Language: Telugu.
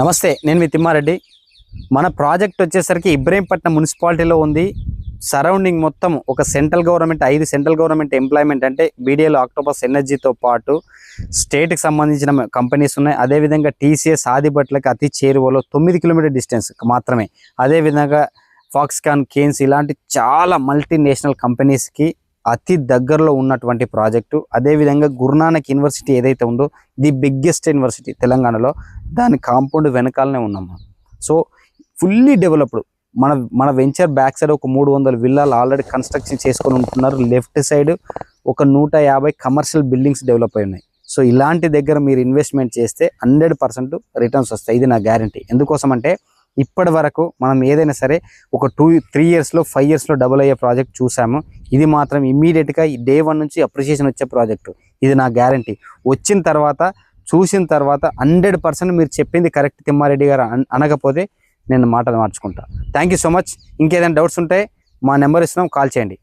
నమస్తే, నేను మీ తిమ్మారెడ్డి. మన ప్రాజెక్ట్ వచ్చేసరికి ఇబ్రహీంపట్నం మున్సిపాలిటీలో ఉంది. సరౌండింగ్ మొత్తం ఒక central government 5 central government employment అంటే బీడీఎల్ ఆక్టోపస్ ఎనర్జీతో పాటు స్టేట్కి సంబంధించిన కంపెనీస్ ఉన్నాయి. అదేవిధంగా టీసీఎస్ ఆదిబట్లకి అతి చేరువలో 9 కిలోమీటర్ డిస్టెన్స్ మాత్రమే. అదేవిధంగా ఫాక్స్కాన్, కేన్స్ ఇలాంటి చాలా మల్టీనేషనల్ కంపెనీస్కి అతి దగ్గరలో ఉన్నటువంటి ప్రాజెక్టు. అదేవిధంగా గురునానక్ యూనివర్సిటీ ఏదైతే ఉందో ది బిగ్గెస్ట్ యూనివర్సిటీ తెలంగాణలో, దాని కాంపౌండ్ వెనకాలనే ఉన్నాం. సో ఫుల్లీ డెవలప్డ్ మన వెంచర్ బ్యాక్ సైడ్ ఒక 300 విల్లాలు ఆల్రెడీ కన్స్ట్రక్షన్ చేసుకొని ఉంటున్నారు. లెఫ్ట్ సైడ్ ఒక 150 కమర్షియల్ బిల్డింగ్స్ డెవలప్ అయి ఉన్నాయి. సో ఇలాంటి దగ్గర మీరు ఇన్వెస్ట్మెంట్ చేస్తే 100% రిటర్న్స్ వస్తాయి. ఇది నా గ్యారంటీ. ఎందుకోసం అంటే ఇప్పటి వరకు మనం ఏదైనా సరే ఒక 2-3 ఇయర్స్లో 5 ఇయర్స్లో డబుల్ అయ్యే ప్రాజెక్ట్ చూసాము. ఇది మాత్రం ఇమ్మీడియట్గా డే 1 నుంచి అప్రిషియేషన్ వచ్చే ప్రాజెక్టు. ఇది నా గ్యారంటీ. వచ్చిన తర్వాత చూసిన తర్వాత 100% మీరు చెప్పింది కరెక్ట్ తిమ్మారెడ్డి గారు అనకపోతే నేను మాటలు మార్చుకుంటా. Thank you so much. ఇంకేదైనా డౌట్స్ ఉంటే మా నెంబర్ ఇస్తున్నాం, కాల్ చేయండి.